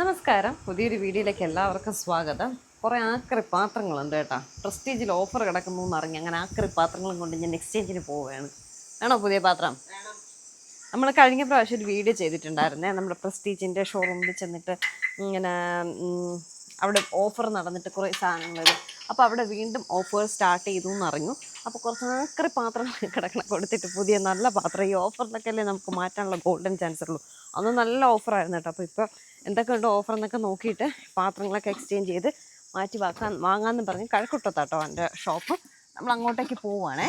നമസ്കാരം, പുതിയൊരു വീഡിയോയിലേക്ക് എല്ലാവർക്കും സ്വാഗതം. കുറേ ആക്രി പാത്രങ്ങളുണ്ട് കേട്ടോ. പ്രസ്റ്റീജിൽ ഓഫർ കിടക്കുന്നു എന്നറിഞ്ഞ് അങ്ങനെ ആക്രി പാത്രങ്ങളും കൊണ്ട് ഞാൻ എക്സ്ചേഞ്ചിന് പോവുകയാണ്. വേണോ പുതിയ പാത്രം? നമ്മൾ കഴിഞ്ഞ പ്രാവശ്യം ഒരു വീഡിയോ ചെയ്തിട്ടുണ്ടായിരുന്നേ, നമ്മുടെ പ്രസ്റ്റീജിൻ്റെ ഷോറൂമിൽ ചെന്നിട്ട് ഇങ്ങനെ അവിടെ ഓഫർ നടന്നിട്ട് കുറേ സാധനങ്ങൾ. അപ്പോൾ അവിടെ വീണ്ടും ഓഫർ സ്റ്റാർട്ട് ചെയ്തു എന്നറിഞ്ഞു. അപ്പോൾ കുറച്ച് ആക്രി പാത്രം കിടക്കണം കൊടുത്തിട്ട് പുതിയ നല്ല പാത്രം ഈ ഓഫറിലൊക്കെ അല്ലേ നമുക്ക് മാറ്റാനുള്ള ഗോൾഡൻ ചാൻസ് ഉള്ളൂ. അന്ന് നല്ല ഓഫറായിരുന്നു കേട്ടോ. അപ്പോൾ ഇപ്പോൾ എന്തൊക്കെയുണ്ട് ഓഫർ എന്നൊക്കെ നോക്കിയിട്ട് പാത്രങ്ങളൊക്കെ എക്സ്ചേഞ്ച് ചെയ്ത് മാറ്റി വാങ്ങാമെന്ന് പറഞ്ഞ് കഴക്കൂട്ടത്താട്ടോ എൻ്റെ ഷോപ്പ്. നമ്മൾ അങ്ങോട്ടേക്ക് പോവുകയാണേ.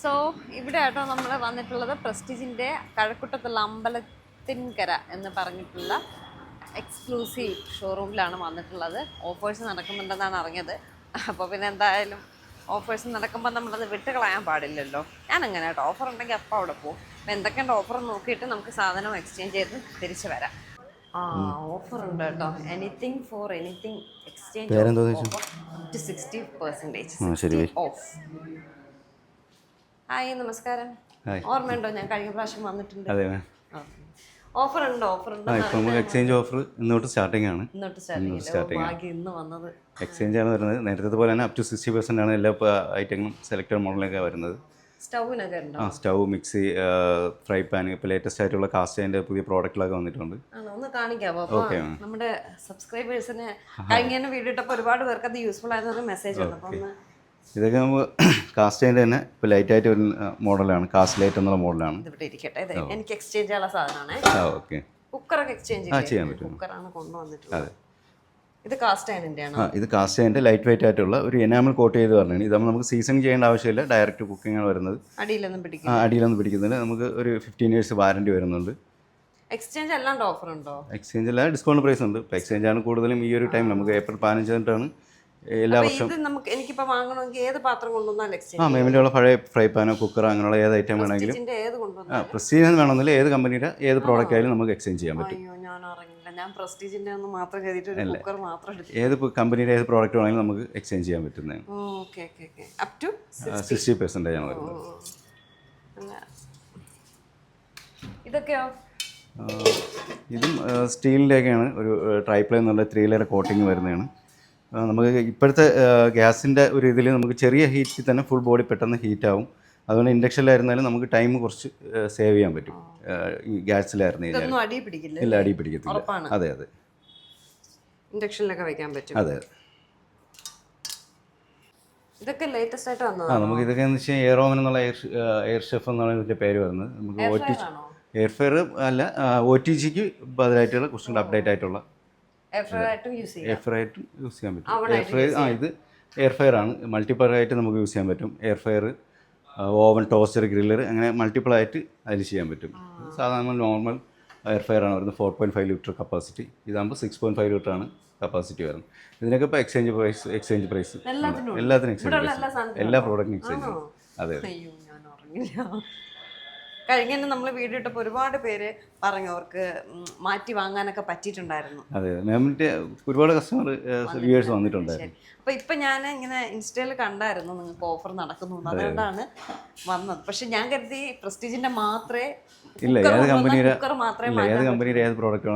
സോ ഇവിടെ ആട്ടോ നമ്മൾ വന്നിട്ടുള്ളത് പ്രസ്റ്റീജിൻ്റെ കഴക്കൂട്ടത്തുള്ള അമ്പലത്തിൻകര എന്ന് പറഞ്ഞിട്ടുള്ള എക്സ്ക്ലൂസീവ് ഷോറൂമിലാണ് വന്നിട്ടുള്ളത്. ഓഫേഴ്സ് നടക്കുന്നുണ്ടെന്നാണ് അറിഞ്ഞത്. അപ്പോൾ പിന്നെ എന്തായാലും ഓഫേഴ്സ് നടക്കുമ്പോൾ നമ്മളത് വിട്ട് കളയാൻ പാടില്ലല്ലോ. ഞാനങ്ങനെ കേട്ടോ, ഓഫർ ഉണ്ടെങ്കിൽ അപ്പോൾ അവിടെ പോകും. അപ്പോൾ എന്തൊക്കെയുണ്ട് ഓഫർ നോക്കിയിട്ട് നമുക്ക് സാധനം എക്സ്ചേഞ്ച് ചെയ്ത് തിരിച്ചു വരാം. ഓഫർ ഉണ്ട് കേട്ടോ. Anything for anything exchange up to 60% of. Hi, നമസ്കാരം. ഓർമ്മയുണ്ടോ ഞാൻ കഴിഞ്ഞ പ്രാവശ്യം വന്നിട്ടുണ്ട്? ഓഫർ ഉണ്ടോ? എക്സ്ചേഞ്ച് ഓഫർ ഇന്നോട്ട് സ്റ്റാർട്ടിംഗ് ആണ്. ഇന്ന് വന്നത് എക്സ്ചേഞ്ച് ആണ് വരുന്നത്. നേരത്തെ പോലെ തന്നെ up to 60% ആണ് എല്ലാ ഐറ്റങ്ങളും സെലക്ടഡ് മോഡലൊക്കെ വരുന്നത്. സ്റ്റൗവിനൊക്കെ ഉണ്ടോ? സ്റ്റൗ, മിക്സി, ഫ്രൈ പാൻ, ഇപ്പോൾ ലേറ്റസ്റ്റ് ആയിട്ടുള്ള കാസ്റ്റേൻ്റെ പുതിയ പ്രോഡക്റ്റുകളൊക്കെ വന്നിട്ടുണ്ട്. ഒന്ന് കാണിക്കാമോ? അപ്പോൾ നമ്മുടെ സബ്സ്ക്രൈബേഴ്സിന് കഴിഞ്ഞ വീഡിയോ ഇട്ടപ്പോൾ ഒരുപാട് പേർക്ക് അത് യൂസ്ഫുൾ ആയിരുന്ന മെസ്സേജ് ഉണ്ട്. അപ്പോൾ ഒന്ന് ഇതൊക്കെ നമുക്ക് കാസ്റ്റേൻ്റെ തന്നെ ഇപ്പോൾ ലൈറ്റായിട്ട് ഒരു മോഡലാണ്. കാസ്റ്റ് ലൈറ്റ് എന്നുള്ള മോഡലാണ്. ഇവിടെ ഇരിക്കട്ടെ. എനിക്ക് എക്സ്ചേഞ്ച് ചെയ്യാനുള്ള സാധനമാണ്. ഓക്കെ. കുക്കറൊക്കെ എക്സ്ചേഞ്ച് ചെയ്യാൻ പറ്റും. കുക്കറാണ് കൊണ്ടുവന്നിട്ടുള്ളത്. ഇത് കാസ്റ്റ് അയണിൻ്റെ ആണ്. ഇത് കാസ്റ്റ് അയണിൻ്റെ ലൈറ്റ് വെയിറ്റ് ആയിട്ടുള്ള ഒരു എനാമൽ കോട്ട് ചെയ്ത് പറഞ്ഞാണ്. ഇത് നമുക്ക് സീസണിങ് ചെയ്യേണ്ട ആവശ്യമില്ല, ഡയറക്റ്റ് കുക്കിംഗ് ആണ് വരുന്നത്. അടിയിലൊന്നും പിടിക്കുന്നില്ല. നമുക്ക് ഒരു 15 years വാറണ്ടി വരുന്നുണ്ട്. എക്സ്ചേഞ്ച് അല്ലാണ്ട് ഓഫർ ഉണ്ടോ? എക്സ്ചേഞ്ച് അല്ല, ഡിസ്കൗണ്ട് പ്രൈസ് ഉണ്ട്. ഇപ്പോൾ എക്സ്ചേഞ്ച് ആണ് കൂടുതലും ഈ ഒരു ടൈം. നമുക്ക് ഏപ്രിൽ 15 തൊട്ടാണ് എല്ലാ വർഷവും. എനിക്കിപ്പോൾ വാങ്ങണമെങ്കിൽ ഏത് പാത്രം കൊണ്ടുവന്നാലും എക്സ്ചേഞ്ച് മേമിലുള്ള പഴയ ഫ്രൈ പാനോ കുക്കറോ അങ്ങനെയുള്ള ഏത് ഐറ്റം വേണമെങ്കിലും പ്രസ്റ്റീജ് വേണമെന്നില്ല, ഏത് കമ്പനിയുടെ ഏത് പ്രോഡക്റ്റ് ആയാലും നമുക്ക് എക്സ്ചേഞ്ച് ചെയ്യാൻ പറ്റും. ഏത് കമ്പനിയുടെ ഏത് പ്രോഡക്റ്റ് വേണമെങ്കിലും നമുക്ക് എക്സ്ചേഞ്ച് ചെയ്യാൻ പറ്റുന്നതാണ്. 60% ആണ് വരുന്നത്. ഇതും സ്റ്റീലിൻ്റെയൊക്കെയാണ്. ഒരു ട്രൈപ്ലൈ എന്നുള്ള 3 layer കോട്ടിങ് വരുന്നതാണ്. നമുക്ക് ഇപ്പോഴത്തെ ഗ്യാസിൻ്റെ ഒരു ഇതിൽ നമുക്ക് ചെറിയ ഹീറ്റിൽ തന്നെ ഫുൾ ബോഡി പെട്ടെന്ന് ഹീറ്റാവും. അതുകൊണ്ട് ഇൻഡക്ഷനിലായിരുന്നാലും നമുക്ക് ടൈം കുറച്ച് സേവ് ചെയ്യാൻ പറ്റും. ഈ ഗ്യാസിലായിരുന്നു കഴിഞ്ഞാൽ ഇല്ല, അടി പിടിക്കത്തില്ല. അതെ അതെ, ഇൻഡക്ഷനിലൊക്കെ വെക്കാൻ പറ്റും. അതെ. ഇതൊക്കെ ലേറ്റസ്റ്റ് ആയിട്ട് വന്നത്. നമുക്ക് ഇതൊക്കെ എന്ന് വെച്ചാൽ എയർ ഓവൻ എന്നുള്ള എയർ ഷെഫ് എന്നാണ് ഇതിൻ്റെ പേര് വരുന്നത്. നമുക്ക് എയർ ഫെയർ അല്ല, OTGക്ക് ബദലായിട്ടുള്ള കുറച്ചുകൂടി അപ്ഡേറ്റ് ആയിട്ടുള്ള എയർ ഫ്രയർ ആയിട്ടും യൂസ് ചെയ്യാൻ പറ്റും. ഇത് എയർ ഫെയർ ആണ്. മൾട്ടിപ്പിൾ ആയിട്ട് നമുക്ക് യൂസ് ചെയ്യാൻ പറ്റും. Air fryer, oven, toaster, griller അങ്ങനെ മൾട്ടിപ്പിൾ ആയിട്ട് അതിൽ ചെയ്യാൻ പറ്റും. സാധാരണ നോർമൽ എയർ ഫെയർ ആണ് വരുന്നത്. 4.5 ലിറ്റർ കപ്പാസിറ്റി. ഇതാകുമ്പോൾ 6.5 ലിറ്റർ ആണ് കപ്പാസിറ്റി വരുന്നത്. ഇതിനൊക്കെ ഇപ്പോൾ എക്സ്ചേഞ്ച് പ്രൈസ് എല്ലാത്തിനും എക്സ്ചേഞ്ച് പ്രൈസ്, എല്ലാ പ്രോഡക്റ്റിനും എക്സ്ചേഞ്ച്. അതെ. കഴിഞ്ഞ നമ്മൾ വീഡിയോ ഇട്ടപ്പോൾ ഒരുപാട് പേര് പറഞ്ഞു അവർക്ക് മാറ്റി വാങ്ങാനൊക്കെ പറ്റിയിട്ടുണ്ടായിരുന്നു. അതെ, മാമിൻ്റെ ഒരുപാട് കസ്റ്റമർ വ്യൂവേഴ്സ് വന്നിട്ടുണ്ടായിരുന്നു. അപ്പോൾ ഇപ്പം ഞാൻ ഇങ്ങനെ ഇൻസ്റ്റയിൽ കണ്ടായിരുന്നു നിങ്ങൾക്ക് ഓഫർ നടക്കുന്നു, അതുകൊണ്ടാണ് വന്നത്. പക്ഷെ ഞാൻ കരുതി പ്രസ്റ്റീജിൻ്റെ മാത്രമേ ഇല്ല, ഏത് കമ്പനിയുടെ ഏത് പ്രോഡക്റ്റ്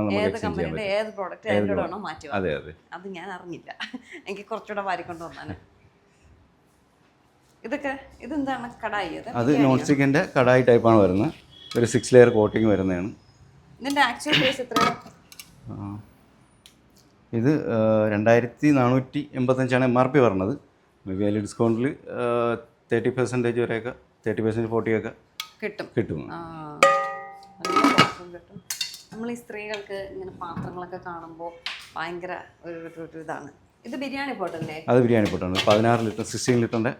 വേണോ മാറ്റി. അതെ അതെ, അത് ഞാൻ അറിഞ്ഞില്ല. എനിക്ക് കുറച്ചുകൂടെ വാരിക്കൊണ്ട് വന്നാണ്. ഇതെന്താണ് കടായി? അത് നോൺ സ്റ്റിക്കിൻ്റെ കടായി ടൈപ്പാണ് വരുന്നത്. ഒരു 6 layer കോട്ടിങ് വരുന്നതാണ്. ഇതിൻ്റെ ആക്ച്വൽ പ്രൈസ് എത്രയാണ്? ഇത് 2485 MRP പറഞ്ഞത്. വലിയ ഡിസ്കൗണ്ടിൽ 30% വരെയൊക്കെ, 30% 40% കിട്ടും. നമ്മൾ ഈ സ്ത്രീകൾക്ക് ഇങ്ങനെ പാത്രങ്ങളൊക്കെ കാണുമ്പോൾ ഭയങ്കര ഒരു ഇതാണ്. ഇത് ബിരിയാണി പോട്ടല്ലേ? അത് ബിരിയാണി പോട്ടാണ്. 16 ലിറ്റർ 16 ലിറ്ററിൻ്റെ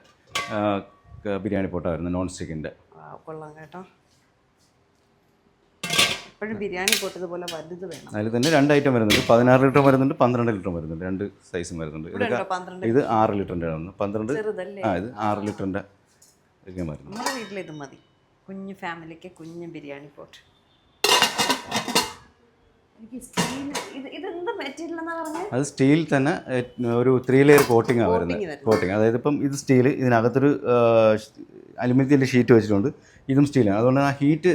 ബിരിയാണി പോട്ടാണ് വരുന്നത്, നോൺ സ്റ്റിക്കിൻ്റെ. കൊള്ളാം കേട്ടോ. എപ്പോഴും ബിരിയാണി പോട്ട് ഇതുപോലെ വലുത് വേണം. അതിൽ തന്നെ 2 ഐറ്റം വരുന്നുണ്ട്. 16 ലിറ്റർ വരുന്നുണ്ട്, 12 ലിറ്റർ വരുന്നുണ്ട്. 2 സൈസും വരുന്നുണ്ട്. ഇത് 6 ലിറ്ററിൻ്റെ ആണ്. 12 ഇത് 6 ലിറ്ററിൻ്റെ ഒക്കെ വരുന്നത്. നമ്മുടെ വീട്ടിൽ ഇത് മതി, കുഞ്ഞു ഫാമിലിക്ക് കുഞ്ഞു ബിരിയാണി പോട്ട്. അത് സ്റ്റീൽ തന്നെ ഒരു 3 layer കോട്ടിംഗ് ആണ് വരുന്നത്. കോട്ടിങ് അതായത് ഇപ്പം ഇത് സ്റ്റീൽ, ഇതിനകത്തൊരു അലുമിനിയത്തിൻ്റെ ഷീറ്റ് വെച്ചിട്ടുണ്ട്. ഇതും സ്റ്റീലാണ്. അതുകൊണ്ട് ആ ഹീറ്റ്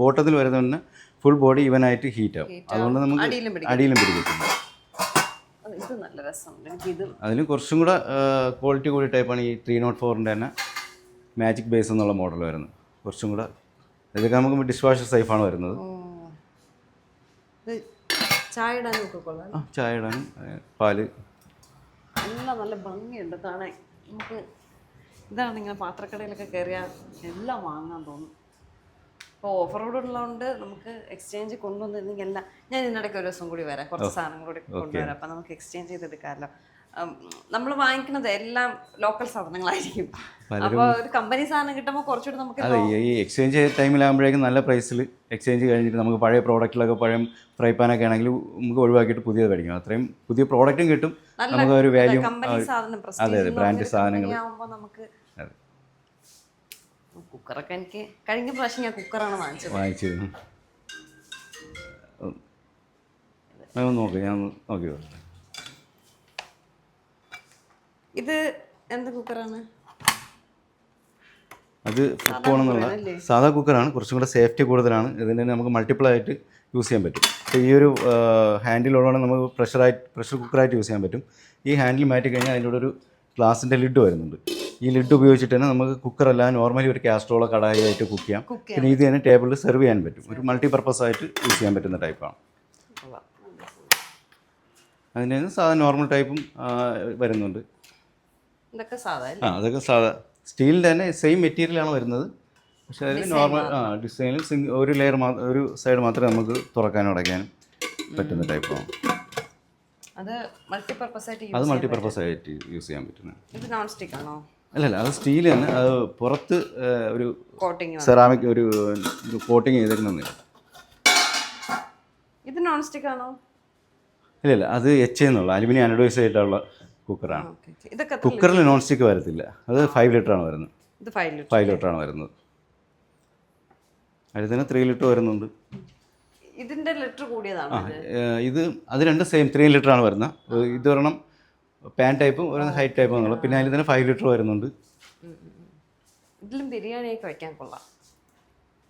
ബോട്ടത്തിൽ വരുന്നത് തന്നെ ഫുൾ ബോഡി ഇവനായിട്ട് ഹീറ്റ് ആവും. അതുകൊണ്ട് നമുക്ക് അടിയിലും പിടിക്കത്തില്ല. ഇത് നല്ല രസമുണ്ട് എനിക്ക്. ഇത് അതിലും കുറച്ചും കൂടെ ക്വാളിറ്റി കൂടി ടൈപ്പാണ് ഈ 304-ൻ്റെ തന്നെ മാജിക് ബേസ് എന്നുള്ള മോഡൽ വരുന്നത്. കുറച്ചും കൂടെ ഇതൊക്കെ നമുക്ക് ഡിഷ് വാഷർ സേഫാണ് വരുന്നത്. ചായ ഇടാനും കൊള്ളാം. ചായ ഇടാനും പാല് എല്ലാം നല്ല ഭംഗിയുണ്ട് കാണാൻ. നമുക്ക് ഇതാണ് ഇങ്ങനെ പാത്രക്കടയിലൊക്കെ കയറിയാൽ എല്ലാം വാങ്ങാൻ തോന്നും. ഇപ്പോൾ ഓഫറോട് ഉള്ളതുകൊണ്ട് നമുക്ക് എക്സ്ചേഞ്ച് കൊണ്ടുവന്നിരുന്നെങ്കിൽ എല്ലാം ഞാൻ ഇതിനിടയ്ക്ക് ഒരു ദിവസം കൂടി വരാം, കുറച്ച് സാധനങ്ങൾ കൂടി കൊണ്ടുവരാം. അപ്പം നമുക്ക് എക്സ്ചേഞ്ച് ചെയ്തെടുക്കാമല്ലോ. നമ്മൾ വാങ്ങിക്കുന്നത് എല്ലാം ലോക്കൽ സാധനങ്ങളായിരിക്കും. അപ്പോൾ ഒരു കമ്പനി സാധനം കിട്ടുമ്പോൾ കുറച്ചുകൂടി നമുക്ക് അതെ ഈ എക്സ്ചേഞ്ച് ടൈമിലാകുമ്പോഴേക്കും നല്ല പ്രൈസിൽ എക്സ്ചേഞ്ച് കഴിഞ്ഞിട്ട് നമുക്ക് പഴയ പ്രോഡക്റ്റിലൊക്കെ പഴയ ഫ്രൈ പാനൊക്കെ ആണെങ്കിൽ നമുക്ക് ഒഴിവാക്കിയിട്ട് പുതിയത് മേടിക്കാം. അത്രയും പുതിയ പ്രോഡക്റ്റും കിട്ടും, നമുക്ക് ഒരു വാല്യൂ. അതെ അതെ ബ്രാൻഡ് സാധനങ്ങൾ. നമുക്ക് കുക്കറൊക്കെ എനിക്ക് കഴിഞ്ഞ പ്രാവശ്യം ഞാൻ കുക്കറാണ് വാങ്ങിച്ചത്. നോക്കി ഞാൻ നോക്കി. ഇത് എന്ത് കുക്കറാണ്? അത് പോകണമെന്നുള്ള സാധാ കുക്കറാണ്, കുറച്ചും കൂടെ സേഫ്റ്റി കൂടുതലാണ്. ഇതിന് നമുക്ക് മൾട്ടിപ്പിൾ ആയിട്ട് യൂസ് ചെയ്യാൻ പറ്റും. അപ്പോൾ ഈ ഒരു ഹാൻഡിലുള്ളതാണ് നമുക്ക് പ്രഷർ കുക്കറായിട്ട് യൂസ് ചെയ്യാൻ പറ്റും. ഈ ഹാൻഡിൽ മാറ്റി കഴിഞ്ഞാൽ അതിൻ്റെ കൂടെ ഒരു ഗ്ലാസിൻ്റെ ലിഡ് വരുന്നുണ്ട്. ഈ ലിഡ് ഉപയോഗിച്ചിട്ട് തന്നെ നമുക്ക് കുക്കറല്ല നോർമലി ഒരു കാസ്ട്രോളോ കടായി ആയിട്ട് കുക്ക് ചെയ്യാം. പിന്നെ ഇത് തന്നെ ടേബിളിൽ സെർവ് ചെയ്യാൻ പറ്റും. ഒരു മൾട്ടിപർപ്പസ് ആയിട്ട് യൂസ് ചെയ്യാൻ പറ്റുന്ന ടൈപ്പാണ്. അതിന് സാധാ നോർമൽ ടൈപ്പും വരുന്നുണ്ട്. അതൊക്കെ സാധാ സ്റ്റീലിൻ്റെ തന്നെ സെയിം മെറ്റീരിയലാണ് വരുന്നത്. പക്ഷേ അതിൽ നോർമൽ ഡിസൈനിൽ ഒരു ലെയർ ഒരു സൈഡ് മാത്രമേ നമുക്ക് തുറക്കാനും അടയ്ക്കാനും പറ്റുന്ന ടൈപ്പാണ്. അത് മൾട്ടിപർപ്പസ് ആയിട്ട് യൂസ് ചെയ്യാൻ പറ്റുന്നത്. അല്ലല്ല അത് സ്റ്റീൽ തന്നെ. അത് പുറത്ത് ഒരു സെറാമിക് ഒരു കോട്ടിങ് ചെയ്തിരുന്നില്ല. ഇത് നോൺ സ്റ്റിക്ക് ആണോ? ഇല്ല അത് എന്നുള്ള അലുമിനിയം അനഡോയ്സ് ആയിട്ടുള്ള കുക്കറാണ്. കുക്കറിൽ നോൺ സ്റ്റിക്ക് വരത്തില്ല. അത് 5 ലിറ്ററാണ് വരുന്നത്. 5 ലിറ്ററാണ് വരുന്നത്. അതിൽ തന്നെ 3 ലിറ്റർ വരുന്നുണ്ട്. ഇതിന്റെ ലിറ്റർ കൂടിയതാണ്. ഇത് അത് രണ്ടും സെയിം 3 ലിറ്ററാണ് വരുന്നത്. ഇത് ഒരെണ്ണം പാൻ ടൈപ്പും ഒരു ഹൈ ടൈപ്പും എന്നുള്ളത്. പിന്നെ അതിൽ തന്നെ 5 ലിറ്റർ വരുന്നുണ്ട്. ഇതിലും ബിരിയാണിയൊക്കെ വയ്ക്കാൻ കൊള്ളാം.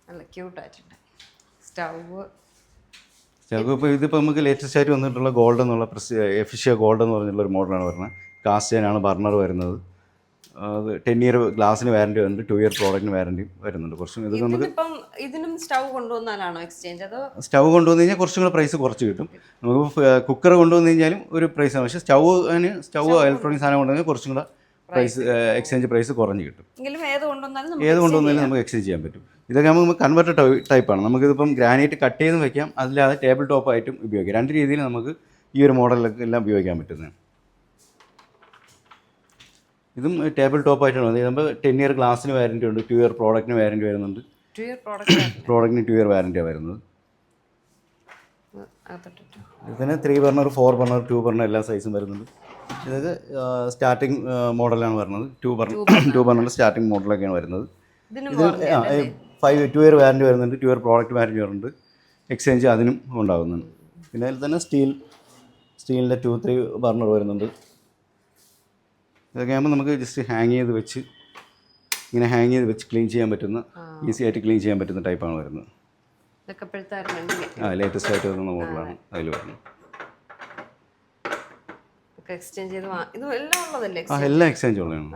നല്ല ക്യൂട്ടായിട്ടുണ്ട്. സ്റ്റവ് ഇപ്പോൾ ഇതിപ്പോൾ നമുക്ക് ലേറ്റസ്റ്റ് ആയിട്ട് വന്നിട്ടുള്ള ഗോൾഡ് എന്നുള്ള എഫിഷ്യ ഗോൾഡ് എന്ന് പറഞ്ഞിട്ടുള്ള ഒരു മോഡലാണ് വരുന്നത്. കാസ്റ്റ് ആണ് ബർണർ വരുന്നത്. അത് 10 ഇയർ ഗ്ലാസിന് വാറൻറ്റി വരുന്നുണ്ട്, 2 ഇയർ പ്രോഡക്റ്റിന് വാറൻറ്റി വരുന്നുണ്ട്. കുറച്ചും ഇത് നമുക്ക് ഇതിനും സ്റ്റൗ കൊണ്ടുവന്നാലാണോ എക്സ്ചേഞ്ച്? അതോ സ്റ്റൗ കൊണ്ടുവന്ന് കഴിഞ്ഞാൽ കുറച്ചും കൂടെ പ്രൈസ് കുറച്ച് കിട്ടും. നമുക്ക് കുക്കർ കൊണ്ടുവന്ന് കഴിഞ്ഞാലും ഒരു പ്രൈസാണ്. പക്ഷേ സ്റ്റൗ ഇലക്ട്രോണിക് സാധനം കൊണ്ടുവന്നാൽ കുറച്ചും കൂടെ പ്രൈസ് എക്സ്ചേഞ്ച് പ്രൈസ് കുറഞ്ഞ് കിട്ടും. ഏത് കൊണ്ടുവന്നാലും നമുക്ക് എക്സ്ചേഞ്ച് ചെയ്യാൻ പറ്റും. ഇതൊക്കെ നമുക്ക് കൺവെർട്ടർ ടൈപ്പാണ്. നമുക്കിതിപ്പം ഗ്രാനൈറ്റ് കട്ട് ചെയ്തും വയ്ക്കാം, അതില്ലാതെ ടേബിൾ ടോപ്പ് ആയിട്ടും ഉപയോഗിക്കാം. 2 രീതിയിൽ നമുക്ക് ഈ ഒരു മോഡലിലൊക്കെ എല്ലാം ഉപയോഗിക്കാൻ പറ്റുന്നത്. ഇതും ടേബിൾ ടോപ്പായിട്ടാണ് വന്നത്. നമ്മൾ 10 ഇയർ ഗ്ലാസിന് വാറൻറ്റി ഉണ്ട്, 2 ഇയർ പ്രോഡക്റ്റിന് വാറൻറ്റി വരുന്നുണ്ട്. പ്രോഡക്റ്റിന് 2 ഇയർ വാറൻറ്റിയാണ് വരുന്നത്. ഇതിന് 3 ബർണർ, 4 ബർണർ, 2 ബർണർ എല്ലാ സൈസും വരുന്നുണ്ട്. ഇതൊക്കെ സ്റ്റാർട്ടിങ് മോഡലാണ് വരുന്നത്. 2 ബർണറിൻ്റെ സ്റ്റാർട്ടിങ് മോഡലൊക്കെയാണ് വരുന്നത്. ഇത് 2 ഇയർ വാറൻറ്റി വരുന്നുണ്ട്, 2 ഇയർ പ്രോഡക്റ്റ് വാറൻറ്റി വരുന്നുണ്ട്. എക്സ്ചേഞ്ച് അതിനും ഉണ്ടാകുന്നുണ്ട്. പിന്നെ അതിൽ തന്നെ സ്റ്റീലിൻ്റെ 2-3 ബർണർ വരുന്നുണ്ട്. ഇതൊക്കെ ആകുമ്പോൾ നമുക്ക് ജസ്റ്റ് ഹാങ് ചെയ്ത് വെച്ച് ക്ലീൻ ചെയ്യാൻ പറ്റുന്ന, ഈസി ആയിട്ട് ക്ലീൻ ചെയ്യാൻ പറ്റുന്ന ടൈപ്പാണ് വരുന്നത്. ലേറ്റസ്റ്റ് ആയിട്ട് വരുന്ന മോഡലാണ് അതിൽ വരുന്നത്. എല്ലാം എക്സ്ചേഞ്ച് ഉള്ളതാണ്.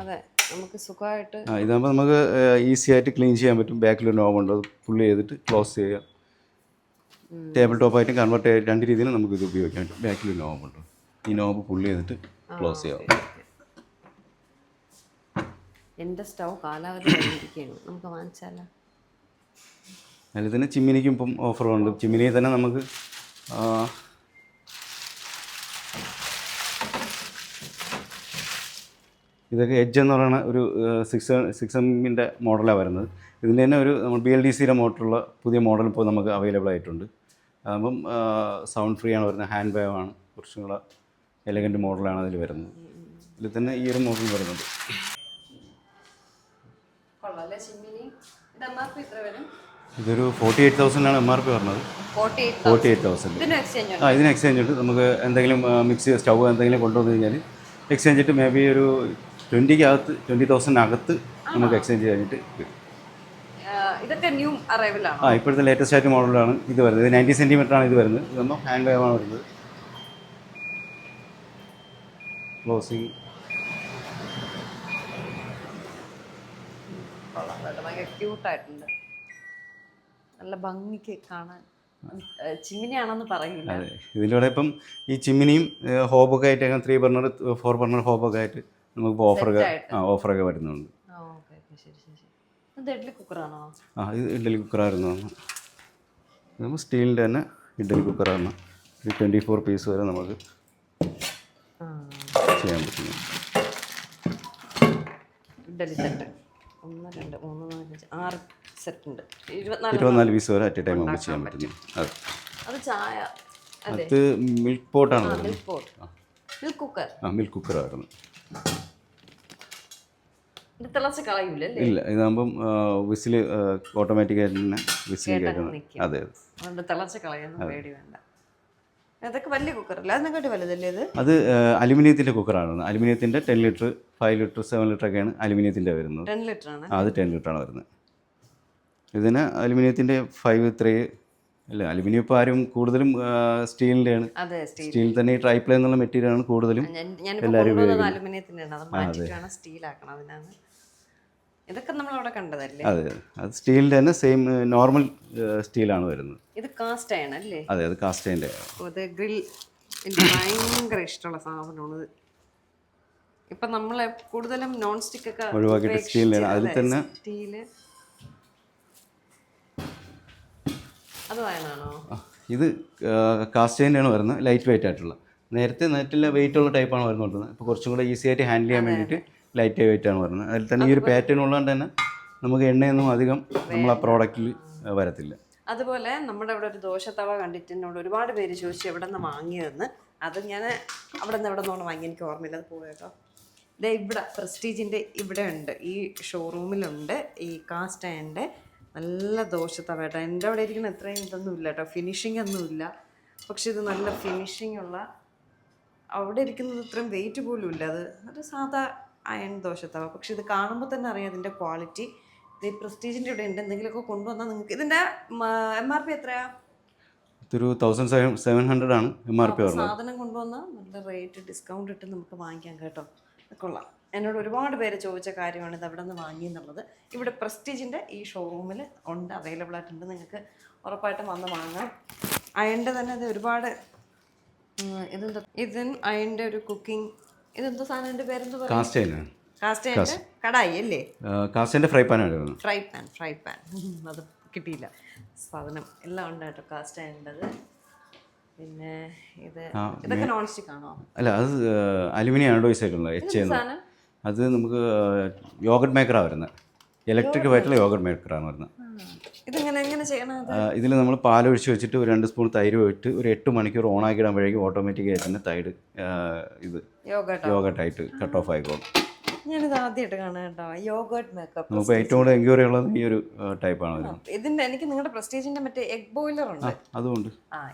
ഇതാകുമ്പോൾ നമുക്ക് ഈസി ആയിട്ട് ക്ലീൻ ചെയ്യാൻ പറ്റും. ബാക്കിലൊരു നോബുണ്ട്, അത് പുള്ളി ചെയ്തിട്ട് ക്ലോസ് ചെയ്യാം. ടേബിൾ ടോപ്പായിട്ടും കൺവേർട്ട് ചെയ്ത് 2 രീതിയിൽ നമുക്ക് ഇത് ഉപയോഗിക്കാൻ പറ്റും. ബാക്കിലൊരു നോബുണ്ട്, ഈ നോബ് പുള്ളി ചെയ്തിട്ട് ക്ലോസ് ചെയ്യാം. എൻ്റെ സ്റ്റൗ കാലാവധി കഴിഞ്ഞിരിക്കുകയാണ്, നമുക്ക് വാങ്ങിച്ചാലോ? അതിൽ തന്നെ ചിമ്മിനിക്കും ഇപ്പം ഓഫറുണ്ട്. ചിമ്മിനിയിൽ തന്നെ നമുക്ക് ഇതൊക്കെ എഡ്ജ് എന്ന് പറയുന്ന ഒരു 6M മോഡലാണ് വരുന്നത്. ഇതിൻ്റെ തന്നെ ഒരു BLDCയുടെ മോട്ടറുള്ള പുതിയ മോഡൽ ഇപ്പോൾ നമുക്ക് അവൈലബിൾ ആയിട്ടുണ്ട്. അതാകുമ്പം സൗണ്ട് ഫ്രീ ആണ് വരുന്നത്, ഹാൻഡ് ബാഗ് ആണ്, കുറച്ചും കൂടെ എലഗൻറ്റ് മോഡലാണ് അതിൽ വരുന്നത്. ഇതിൽ തന്നെ ഈ ഒരു മോഡൽ വരുന്നത്. ഇതൊരു 48,000 MRP പറഞ്ഞത്. 48,000. ഇതിന് എക്സ്ചേഞ്ച് ഉണ്ട്. നമുക്ക് എന്തെങ്കിലും മിക്സി സ്റ്റൗ എന്തെങ്കിലും കൊണ്ടുവന്നു കഴിഞ്ഞാൽ എക്സ്ചേഞ്ച് ഇട്ട് മേ ബി ഒരു 20,000 അകത്ത് നമുക്ക് എക്സ്ചേഞ്ച് കഴിഞ്ഞിട്ട് കിട്ടും. ഇതൊക്കെ ന്യൂ അറൈവലാണോ? ഇപ്പോഴത്തെ ലേറ്റസ്റ്റ് ആയിട്ട് മോഡലാണ് ഇത് വരുന്നത്. ഇത് 90 സെൻറ്റിമീറ്റർ ആണ് ഇത് വരുന്നത്. ഇതൊന്നും ഹാൻഡ് വേവാണ് വരുന്നത്. ക്ലോസിങ് ഭയങ്കര ക്യൂട്ടായിട്ടുണ്ട്, നല്ല ഭംഗിക്ക് കാണാൻ. ചിമ്മിനിയാണെന്ന് പറയില്ല. അതെ, ഇതിൻ്റെ കൂടെ ഇപ്പം ഈ ചിമ്മിനിയും ഹോബൊക്കെ ആയിട്ട് 3 ബർണർ 4 ബർണർ ഹോബൊക്കെ ആയിട്ട് നമുക്ക് ഓഫറൊക്കെ വരുന്നുണ്ട്. ഇത് ഇഡ്ഡലി കുക്കറാണോ? ഇത് ഇഡ്ഡലി കുക്കറായിരുന്നു. നമ്മൾ സ്റ്റീലിൻ്റെ തന്നെ ഇഡ്ഡലി കുക്കറാണ്. ഒരു 24 പീസ് വരെ നമുക്ക് ചെയ്യാൻ പറ്റുന്നു. ഇഡ്ഡലി സെറ്റ് 1 2 3 4 6 സെറ്റ് ഉണ്ട്. 24 പീസ് വരെ അറ്റ് എ ടൈം നമുക്ക് ചെയ്യാൻ പറ്റുന്നു. അതെ, അത് ചായ അത് മിൽക്ക് പോട്ടാണ് വരുന്നത്. Milk cooker. മിൽക്ക് കുക്കറായിരുന്നു. ഇത് തിളച്ച് കളയൂല? ഇല്ല, ഇതാകുമ്പം വിസിൽ ഓട്ടോമാറ്റിക്കായിട്ട് തന്നെ വിസിൽ കയറ്റുന്നത്. അതെ, അതുകൊണ്ട് തിളച്ച് കളയൊന്നും പേടി വേണ്ട. അതൊക്കെ വലിയ കുക്കറല്ല, അതിനെക്കാട്ടി വലുതല്ലേ ഇത്? അത് അലുമിനിയത്തിൻ്റെ കുക്കറാണ്. അലുമിനിയത്തിൻ്റെ 10 ലിറ്റർ 5 ലിറ്റർ 7 ലിറ്റർ ഒക്കെയാണ് അലുമിനിയത്തിൻ്റെ വരുന്നത്. 10 ലിറ്റർ ആണ്. അത് 10 ലിറ്ററാണ് വരുന്നത്. ഇതിന് അലുമിനിയത്തിൻ്റെ 5 3 അല്ല, അലുമിനിയം ഇപ്പോൾ ആരും കൂടുതലും സ്റ്റീലിൻ്റെയാണ്. സ്റ്റീൽ തന്നെ ഈ ട്രൈപ്ലേ എന്നുള്ള മെറ്റീരിയലാണ് കൂടുതലും എല്ലാവരും ഉപയോഗിക്കുന്നത്. അലുമിനിയത്തിൻ്റെയാണ്, അത് മാറ്റിയിട്ടാണ് സ്റ്റീലാക്കണം. അതിനാണ് ഇതൊക്കെ നമ്മളവിടെ കണ്ടതല്ലേ? അതെ, അത് സ്റ്റീലിൻ്റെ തന്നെ സെയിം നോർമൽ സ്റ്റീലാണ് വരുന്നത്. ഇത് കാസ്റ്റ് അയൺ അല്ലേ? അതെ, അത് കാസ്റ്റ് അയണിൻ്റെ. ഇത് ഗ്രിൽ എനിക്ക് ഭയങ്കര ഇഷ്ടമുള്ള സാധനമാണ്. ഇപ്പം നമ്മളെ കൂടുതലും നോൺ സ്റ്റിക്ക് ഒക്കെ ഒഴിവാക്കിയിട്ട് സ്റ്റീലിൻ്റെ അതിൽ തന്നെ സ്റ്റീല്. അത് അയണാണോ? ഇത് കാസ്റ്റ് അയണിൻ്റെയാണ് വരുന്നത്. ലൈറ്റ് വെയിറ്റ് ആയിട്ടുള്ള. നേരത്തെ നെറ്റിലെ വെയിറ്റ് ഉള്ള ടൈപ്പാണ് വരുന്നത്. ഇപ്പോൾ കുറച്ചും കൂടെ ഈസി ആയിട്ട് ഹാൻഡിൽ ചെയ്യാൻ വേണ്ടിയിട്ട് ലൈറ്റ് വെയിറ്റ് ആണ് വരുന്നത്. അതിൽ തന്നെ ഈ ഒരു പാറ്റേൺ ഉള്ളതുകൊണ്ട് തന്നെ നമുക്ക് എണ്ണയൊന്നും അധികം നമ്മൾ ആ പ്രോഡക്റ്റിൽ വരത്തില്ല. അതുപോലെ നമ്മുടെ അവിടെ ഒരു ദോശത്തവ കണ്ടിട്ട് എന്നോട് ഒരുപാട് പേര് ചോദിച്ചു എവിടെ നിന്ന് വാങ്ങിയതെന്ന്. അത് ഞാൻ അവിടെ നിന്നാണ് വാങ്ങി, എനിക്ക് ഓർമ്മയില്ല. അത് പോയേട്ടോ. ഇതേ ഇവിടെ പ്രസ്റ്റീജിൻ്റെ ഇവിടെ ഉണ്ട്, ഈ ഷോറൂമിലുണ്ട് ഈ കാസ്റ്റ് അയണിൻ്റെ നല്ല ദോശത്തവ കേട്ടോ. എൻ്റെ അവിടെ ഇരിക്കുന്ന എത്രയും ഇതൊന്നും ഇല്ല കേട്ടോ, ഫിനിഷിംഗ് ഒന്നുമില്ല. പക്ഷെ ഇത് നല്ല ഫിനിഷിംഗ് ഉള്ള, അവിടെ ഇരിക്കുന്നത് ഇത്രയും വെയിറ്റ് പോലും ഇല്ല. അത് ഒരു സാധാ അയൺ ദോശത്തവ. പക്ഷെ ഇത് കാണുമ്പോൾ തന്നെ അറിയാം ഇതിൻ്റെ ക്വാളിറ്റി. ഇത് പ്രസ്റ്റീജിൻ്റെ ഇവിടെ ഉണ്ട്. എന്തെങ്കിലുമൊക്കെ കൊണ്ടുവന്നാൽ നിങ്ങൾക്ക് ഇതിൻ്റെ MRP എത്രയാ? ഇതൊരു 1700 ആണ് MRP വരുന്നത്. സാധനം കൊണ്ടുവന്നാൽ നല്ല റേറ്റ് ഡിസ്കൗണ്ട് ഇട്ട് നമുക്ക് വാങ്ങിക്കാം കേട്ടോ. കൊള്ളാം. എന്നോട് ഒരുപാട് പേര് ചോദിച്ച കാര്യമാണ് ഇത് എവിടെ നിന്ന് വാങ്ങിയെന്നുള്ളത്. ഇവിടെ പ്രസ്റ്റീജിൻ്റെ ഈ ഷോറൂമിൽ ഉണ്ട്, അവൈലബിൾ ആയിട്ടുണ്ട്. നിങ്ങൾക്ക് ഉറപ്പായിട്ടും വന്ന് വാങ്ങാം. അയണിൻ്റെ തന്നെ ഇത് ഒരുപാട് ഇതെന്താ, ഇതിന് അയണിൻ്റെ ഒരു കുക്കിംഗ്, ഇതെന്തോ സാധനത്തിൻ്റെ പേരെന്തോ പറയും? Cast iron. കാസ്റ്റ് അയണിൻ്റെ കടായി അല്ലേ? കാസ്റ്റ് അയണിൻ്റെ ഫ്രൈ പാനാണ് വരുന്നത്. ഫ്രൈ പാൻ അത് കിട്ടിയില്ല. സാധനം എല്ലാം ഉണ്ട് കേട്ടോ കാസ്റ്റ് അയണിൻ്റെത്. പിന്നെ ഇതൊക്കെ നോൺ സ്റ്റിക്ക് ആണോ? അല്ല, അത് അലുമിനിയം ആൻഡോയ്സ് ആയിട്ടുള്ള HA. അത് നമുക്ക് യോഗട്ട് മേക്കറാണ് വരുന്നത്. ഇലക്ട്രിക് ആയിട്ടുള്ള യോഗട്ട് മേക്കറാണ് വരുന്നത്. എങ്ങനെ ചെയ്യണം? ഇതിൽ നമ്മൾ പാലൊഴിച്ച് വെച്ചിട്ട് ഒരു 2 സ്പൂൺ തൈര് വെച്ചിട്ട് ഒരു 8 മണിക്കൂർ ഓൺ ആക്കിയിടുമ്പോഴേക്കും ഓട്ടോമാറ്റിക്കായിട്ട് തന്നെ തൈര് ഇത് യോഗട്ടായിട്ട് കട്ട് ഓഫ് ആയിക്കോളും. ഞാനിത് ആദ്യമായിട്ട് കാണാം കേട്ടോ, യോഗട്ട് മേക്കപ്പ്. നമുക്ക് ഏറ്റവും കൂടുതൽ എൻക്വയറി ഉള്ളത് ഈ ഒരു ടൈപ്പാണ് വരുന്നത്. ഇതിന്റെ എനിക്ക് നിങ്ങളുടെ പ്രസ്റ്റീജിന്റെ മറ്റേ എഗ് ബോയിലർ ഉണ്ട്. അതുകൊണ്ട്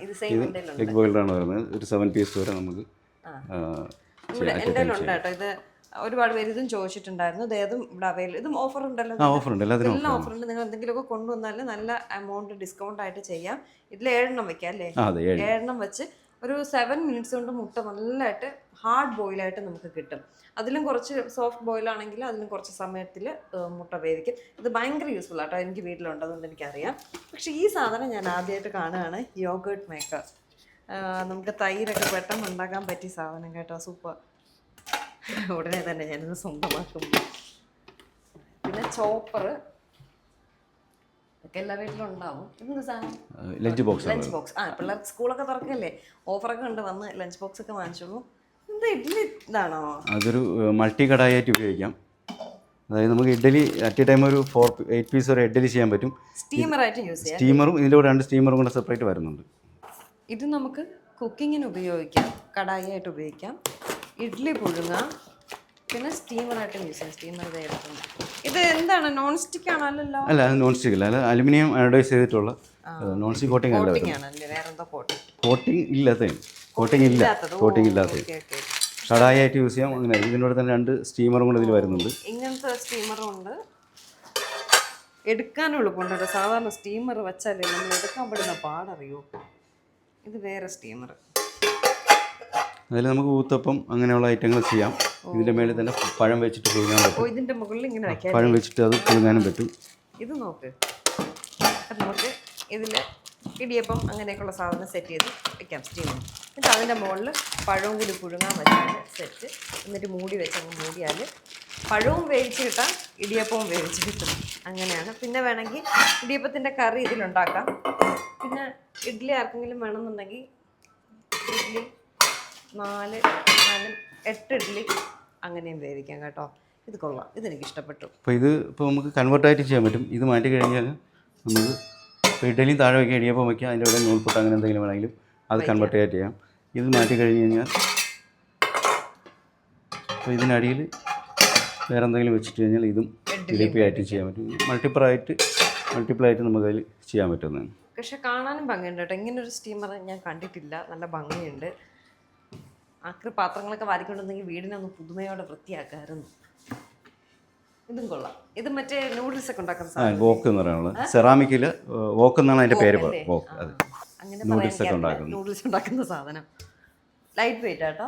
ഇത് സെയിം എഗ് ബോയിലറാണ് വരുന്നത്. ഒരു 7 പീസ് വരെ നമുക്ക് എൻ്റെ ഉണ്ട് കേട്ടോ. ഇത് ഒരുപാട് പേര് ഇതും ചോദിച്ചിട്ടുണ്ടായിരുന്നു. ഇതും ഇവിടെ അവൈലബിൾ. ഇതും ഓഫർ ഉണ്ടല്ലോ? ഓഫർ ഉണ്ട്, എല്ലാം ഓഫർ ഉണ്ട്. നിങ്ങൾ എന്തെങ്കിലുമൊക്കെ കൊണ്ടുവന്നാൽ നല്ല എമൗണ്ട് ഡിസ്കൗണ്ട് ആയിട്ട് ചെയ്യാം. ഇതിൽ 7 എണ്ണം വെക്കാം അല്ലേ? 7 എണ്ണം വെച്ച് ഒരു 7 മിനിറ്റ്സ് കൊണ്ട് മുട്ട നല്ലതായിട്ട് ഹാർഡ് ബോയിലായിട്ട് നമുക്ക് കിട്ടും. അതിലും കുറച്ച് സോഫ്റ്റ് ബോയിലാണെങ്കിൽ അതിലും കുറച്ച് സമയത്തിൽ മുട്ട വേവിക്കും. ഇത് ഭയങ്കര യൂസ്ഫുൾ ആട്ടോ. എനിക്ക് വീട്ടിലുണ്ട്, അതുകൊണ്ട് എനിക്കറിയാം. പക്ഷേ ഈ സാധനം ഞാൻ ആദ്യമായിട്ട് കാണുകയാണ്, യോഗട്ട് മേക്കർ. നമുക്ക് തൈരൊക്കെ പെട്ടെന്ന് ഉണ്ടാക്കാൻ പറ്റിയ സാധനം കേട്ടോ. സൂപ്പർ. ഉടനെ തന്നെ ഞാനിന്ന് സ്വന്തമാക്കും. പിന്നെ ചോപ്പർ ഒക്കെ എല്ലാ വീട്ടിലും ഉണ്ടാവും. ഇതെന്ത് സാധനം? Lunch box. പിള്ളേർക്ക് സ്കൂളൊക്കെ തുറക്കല്ലേ, ഓഫറൊക്കെ ഉണ്ട്, വന്ന് ലഞ്ച് ബോക്സ് ഒക്കെ വാങ്ങിച്ചോളൂ. എന്താ ഇഡ്ഡലി ഇതാണോ? അതൊരു മൾട്ടി കടായിട്ട് ഉപയോഗിക്കാം. അതായത് നമുക്ക് ഇഡ്ഡലി അറ്റ് എ ടൈം ഒരു 8 പീസ് വരെ ഇഡ്ഡലി ചെയ്യാൻ പറ്റും. സ്റ്റീമറായിട്ട് യൂസ് ചെയ്യാം. സ്റ്റീമറും ഇതിൻ്റെ കൂടെ 2 സ്റ്റീമറും കൂടെ സെപ്പറേറ്റ് വരുന്നുണ്ട്. ഇത് നമുക്ക് കുക്കിങ്ങിന് ഉപയോഗിക്കാം, കടായി ആയിട്ട് ഉപയോഗിക്കാം, ഇഡ്ഡലി പുഴുങ്ങാം, പിന്നെ സ്റ്റീമറായിട്ട് യൂസ് ചെയ്യാം. സ്റ്റീമർ ഇതായിട്ടുണ്ട്. ഇത് എന്താണ്, നോൺ സ്റ്റിക്ക് ആണോ? അല്ലല്ലോ. അല്ല, അത് നോൺ സ്റ്റിക്ക് അല്ല, അലുമിനിയം അനോഡൈസ് ചെയ്തിട്ടുള്ള നോൺ സ്റ്റിക്ക് കോട്ടിംഗ് അല്ല. കോട്ടിംഗ് ഇല്ലാത്ത കോട്ടിംഗ് ഇല്ലാത്ത കടായിട്ട് യൂസ് ചെയ്യാം. അങ്ങനെ ഇതിനോട് തന്നെ 2 സ്റ്റീമറും കൂടെ ഇതിൽ വരുന്നുണ്ട്. ഇങ്ങനത്തെ സ്റ്റീമറും ഉണ്ട്. എടുക്കാനും എളുപ്പമുണ്ടല്ലോ. സാധാരണ സ്റ്റീമർ വെച്ചാലേ നമ്മൾ എടുക്കാൻ പെടുന്ന പാടറിയോ. ഇത് വേറെ സ്റ്റീമർ. അതിൽ നമുക്ക് ഊത്തപ്പം അങ്ങനെയുള്ള ഐറ്റങ്ങൾ ചെയ്യാം. ഇതിൻ്റെ മേളിൽ തന്നെ പഴം വെച്ചിട്ട് പുഴുങ്ങാൻ പറ്റും. ഇതിൻ്റെ മുകളിൽ ഇങ്ങനെ വെക്കാം. പഴം വെച്ചിട്ട് അത് പുഴുങ്ങാനും പറ്റും. ഇത് നോക്ക്, നമുക്ക് ഇതിൽ ഇടിയപ്പം അങ്ങനെയൊക്കെയുള്ള സാധനം സെറ്റ് ചെയ്ത് വെക്കാം സ്റ്റീമർ. എന്നിട്ട് അതിൻ്റെ മുകളിൽ പഴവും കൂടി പുഴുങ്ങാൻ വെച്ചാൽ സെറ്റ്. എന്നിട്ട് മൂടി വെച്ച് അങ്ങ് മൂടിയാൽ പഴവും വേവിച്ച് കിട്ടാം, ഇടിയപ്പവും വേവിച്ച് കിട്ടും. അങ്ങനെയാണ്. പിന്നെ വേണമെങ്കിൽ ഇടിയപ്പത്തിൻ്റെ കറി ഇതിലുണ്ടാക്കാം. പിന്നെ ഇഡ്ഡലി ആർക്കെങ്കിലും വേണമെന്നുണ്ടെങ്കിൽ ഇഡ്ഡലി 8 ഇഡ്ഡലി അങ്ങനെയും വേവിക്കാം കേട്ടോ. ഇത് കൊള്ളാം, ഇതെനിക്ക് ഇഷ്ടപ്പെട്ടു. അപ്പോൾ ഇത് ഇപ്പോൾ നമുക്ക് കൺവേർട്ടായിട്ട് ചെയ്യാൻ പറ്റും. ഇത് മാറ്റി കഴിഞ്ഞാൽ നമുക്ക് ഇപ്പോൾ ഇഡ്ഡലിയും താഴെ വയ്ക്കുക, ഇടിയപ്പം വയ്ക്കുക, അതിൻ്റെ ഇവിടെ നൂൽപുട്ട് അങ്ങനെ എന്തെങ്കിലും വേണമെങ്കിലും അത് കൺവേർട്ടായിട്ട് ചെയ്യാം. ഇത് മാറ്റി കഴിഞ്ഞ് കഴിഞ്ഞാൽ അപ്പോൾ ഇതിനടിയിൽ വേറെ എന്തെങ്കിലും വെച്ചിട്ട് കഴിഞ്ഞാൽ ഇതും ഇടിയപ്പമായിട്ട് ചെയ്യാൻ പറ്റും. മൾട്ടിപ്പിൾ ആയിട്ട് നമുക്കതിൽ ചെയ്യാൻ പറ്റുന്നതാണ്. പക്ഷെ കാണാനും ഭംഗിയുണ്ട് കേട്ടോ. ഇങ്ങനൊരു സ്റ്റീമർ ഞാൻ കണ്ടിട്ടില്ല. നല്ല ഭംഗിയുണ്ട്. ആക്രി പാത്രങ്ങളൊക്കെ വാരിക്കൊണ്ടുവന്നെങ്കിൽ വീടിനൊന്ന് പുതുമയോടെ വൃത്തിയാക്കാമായിരുന്നു. ഇതും കൊള്ളാം. ഇത് മറ്റേ നൂഡിൽസ് ഒക്കെ ഉണ്ടാക്കുന്ന സാധനം, വോക്ക് എന്ന് പറയാനുള്ളത്. സെറാമിക്കിൽ വോക്ക് എന്നാണ് അതിൻ്റെ പേര്. വോക്ക്. അത് അങ്ങനെ നൂഡിൽസ് ഒക്കെ ഉണ്ടാക്കുന്നത്. നൂഡിൽസ് ഉണ്ടാക്കുന്ന സാധനം. ലൈറ്റ് വെയിറ്റ് ആട്ടോ.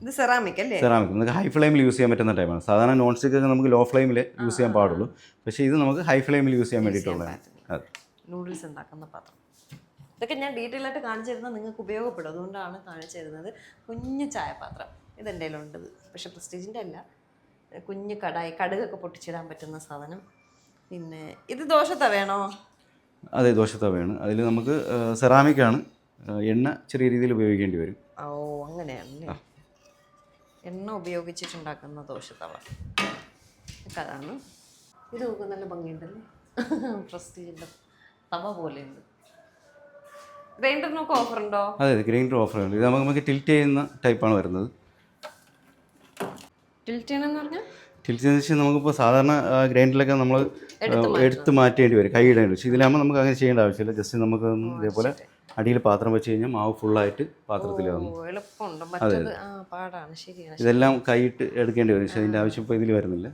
ഇത് സെറാമിക് അല്ലേ? സെറാമിക് നമുക്ക് ഹൈ ഫ്ലെയിമിൽ യൂസ് ചെയ്യാൻ പറ്റുന്ന ടൈപ്പാണ്. സാധാരണ നോൺ സ്റ്റിക്ക് ഒക്കെ നമുക്ക് ലോ ഫ്ലെയിമിൽ യൂസ് ചെയ്യാൻ പാടുള്ളൂ. പക്ഷേ ഇത് നമുക്ക് ഹൈ ഫ്ലെയിമിൽ യൂസ് ചെയ്യാൻ വേണ്ടിയിട്ടുള്ളതാണ്. നൂഡിൽസ് ഉണ്ടാക്കുന്ന പാത്രം. ഇതൊക്കെ ഞാൻ ഡീറ്റെയിൽ ആയിട്ട് കാണിച്ചു തരുന്നത് നിങ്ങൾക്ക് ഉപയോഗപ്പെടും. അതുകൊണ്ടാണ് കാണിച്ചു തരുന്നത്. കുഞ്ഞ് ചായപാത്രം ഇതെൻ്റെ കയ്യിലുണ്ട്. പക്ഷെ പ്രസ്റ്റീജിൻ്റെ അല്ല. കുഞ്ഞ് കടായി, കടുകൊക്കെ പൊട്ടിച്ചിടാൻ പറ്റുന്ന സാധനം. പിന്നെ ഇത് ദോശത്തവയാണോ? അതെ, ദോശത്തവയാണ്. അതിൽ നമുക്ക് സെറാമിക്കാണ്. എണ്ണ ചെറിയ രീതിയിൽ ഉപയോഗിക്കേണ്ടി വരും. ഓ, അങ്ങനെയാണല്ലേ. എണ്ണ ഉപയോഗിച്ചിട്ടുണ്ടാക്കുന്ന ദോശത്തവ അതാണ്. ഇത് നോക്കുക, നല്ല ഭംഗിയുണ്ടല്ലേ. പ്രസ്റ്റീജിൻ്റെ തവ പോലെയുണ്ട്. ഗ്രൈൻഡറിനൊക്കെ ഓഫർ ഉണ്ടോ? അതെ, ഗ്രൈൻഡർ ഓഫർ ഉണ്ട്. ഇത് നമുക്ക് ടിൽറ്റ് ചെയ്യുന്ന ടൈപ്പാണ് വരുന്നത്. ടിൽറ്റ് ചെയ്യണമെന്ന് പറഞ്ഞാൽ ടിൽറ്റ് ചെയ്യുന്ന വെച്ചാൽ നമുക്കിപ്പോൾ സാധാരണ ഗ്രൈൻഡറിലൊക്കെ നമ്മൾ എടുത്ത് മാറ്റേണ്ടി വരും, കൈ ഇടേണ്ടി. പക്ഷേ ഇതിലാകുമ്പോൾ നമുക്ക് അങ്ങനെ ചെയ്യേണ്ട ആവശ്യമില്ല. ജസ്റ്റ് നമുക്ക് ഇതേപോലെ അടിയിൽ പാത്രം വെച്ച് കഴിഞ്ഞാൽ മാവ് ഫുള്ളായിട്ട് പാത്രത്തിൽ വന്നു. എളുപ്പമുണ്ട്. മറ്റേത് പാടാണ്. ശരിയാണ്. ഇതെല്ലാം കൈയിട്ട് എടുക്കേണ്ടി വരും. പക്ഷേ അതിൻ്റെ ആവശ്യം ഇപ്പോൾ ഇതിൽ വരുന്നില്ല.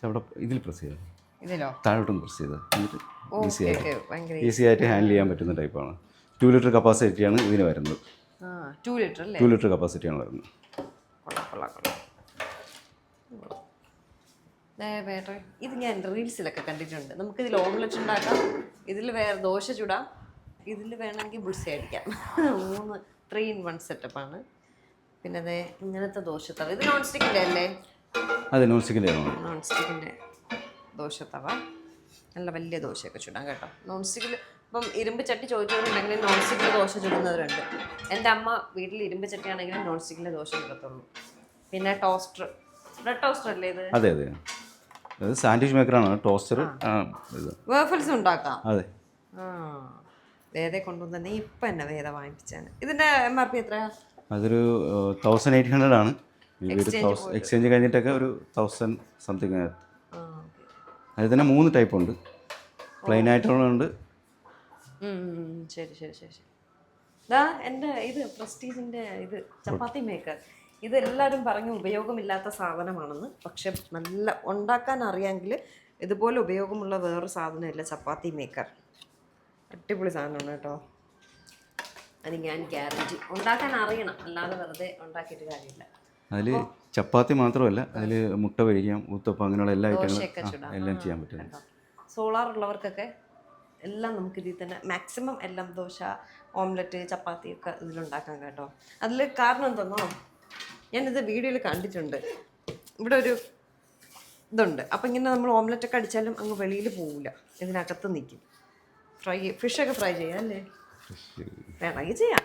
അവിടെ ഇതിൽ പ്രസ് ചെയ്യാം, ഇതിലോ താഴോട്ടൊന്ന് പ്രസ് ചെയ്ത് എന്നിട്ട് ഈസി ആയിട്ട് ഹാൻഡിൽ ചെയ്യാൻ പറ്റുന്ന ടൈപ്പാണ്. 2 ലിറ്റർ കപ്പാസിറ്റിയാണ് ഇതിന് വരുന്നത്. 2 ലിറ്റർ അല്ലേ? 2 ലിറ്റർ കപ്പാസിറ്റിയാണ് വരുന്നത്. ഇത് ഞാൻ റീൽസിലൊക്കെ കണ്ടിട്ടുണ്ട്. നമുക്കിതിൽ ഓംലെറ്റ് ഉണ്ടാക്കാം, ഇതിൽ വേറെ ദോശ ചുടാം, ഇതിൽ വേണമെങ്കിൽ ബുൾസൈ അടിക്കാം. 3 in 1 സെറ്റപ്പാണ്. പിന്നെ അതെ ഇങ്ങനത്തെ ദോശത്തവ. ഇത് നോൺ സ്റ്റിക്കിൻ്റെ അല്ലേ? അതെ, നോൺ സ്റ്റിക്കിൻ്റെ. നോൺ സ്റ്റിക്കിൻ്റെ ദോശത്തവ. നല്ല വലിയ ദോശയൊക്കെ ചുടാം കേട്ടോ. നോൺ സ്റ്റിക്കിൽ ഇപ്പം ഇരുമ്പ് ചട്ടി ചോദിച്ചവരുണ്ടെങ്കിൽ നോൺ സ്റ്റിക്കിൽ ദോശ ചുടുന്നവരുണ്ട്. എൻ്റെ അമ്മ വീട്ടിൽ ഇരുമ്പ് ചട്ടിയാണെങ്കിലും നോൺ സ്റ്റിക്കിലെ ദോശ ചുടത്തുള്ളൂ. പിന്നെ ടോസ്റ്റർ, ബ്രെഡ് ടോസ്റ്റർ അല്ലേ ഇത്? അതെ അതെ, അത് സാൻഡ്വിച്ച് മേക്കറാണ്. ടോസ്റ്റർ വേഫൽസ് ഉണ്ടാക്കാം. അതെ. വേദയെ കൊണ്ടുവന്നെ ഇപ്പം എന്നെ വേദ വാങ്ങിപ്പിച്ചാണ്. ഇതിൻ്റെ MRP എത്രയാ? അതൊരു 1800 ആണ്. എക്സ്ചേഞ്ച് കഴിഞ്ഞിട്ടൊക്കെ ഒരു 1000 സംതിങ്. അതിൽ തന്നെ 3 ടൈപ്പ് ഉണ്ട്. പ്ലെയിൻ ആയിട്ടുള്ളുണ്ട്. ശരി ശരി ശരി ശരി. ഇതാ എൻ്റെ ഇത് പ്രസ്റ്റീജിൻ്റെ ഇത് ചപ്പാത്തി മേക്കർ. ഇതെല്ലാവരും പറഞ്ഞു ഉപയോഗമില്ലാത്ത സാധനമാണെന്ന്. പക്ഷെ നല്ല ഉണ്ടാക്കാൻ അറിയാമെങ്കിൽ ഇതുപോലെ ഉപയോഗമുള്ള വേറൊരു സാധനമില്ല. ചപ്പാത്തി മേക്കർ അടിപൊളി സാധനമാണ് കേട്ടോ. അത് ഞാൻ ഗ്യാരണ്ടി. ഉണ്ടാക്കാൻ അറിയണം, അല്ലാതെ വെറുതെ ഉണ്ടാക്കിയിട്ട് കാര്യമില്ല. അതിൽ ചപ്പാത്തി മാത്രമല്ല, അതിൽ മുട്ട പൊരിക്കാം, ഊത്തപ്പം, അങ്ങനെയുള്ള എല്ലാ ഐറ്റങ്ങളും എല്ലാം ചെയ്യാൻ പറ്റും. സോളാർ ഉള്ളവർക്കൊക്കെ എല്ലാം നമുക്കിതിൽ തന്നെ മാക്സിമം എല്ലാം ദോശ, ഓംലെറ്റ്, ചപ്പാത്തി ഒക്കെ ഇതിലുണ്ടാക്കാം കേട്ടോ. അതിൽ കാരണം എന്തെന്നോ, ഞാനിത് വീഡിയോയിൽ കണ്ടിട്ടുണ്ട്. ഇവിടെ ഒരു ഇതുണ്ട്. അപ്പം ഇങ്ങനെ നമ്മൾ ഓംലെറ്റൊക്കെ അടിച്ചാലും അങ്ങ് വെളിയിൽ പോവില്ല, ഇതിനകത്ത് നിൽക്കും. ഫിഷൊക്കെ ഫ്രൈ ചെയ്യാം അല്ലേ? വേണമെങ്കിൽ ചെയ്യാം.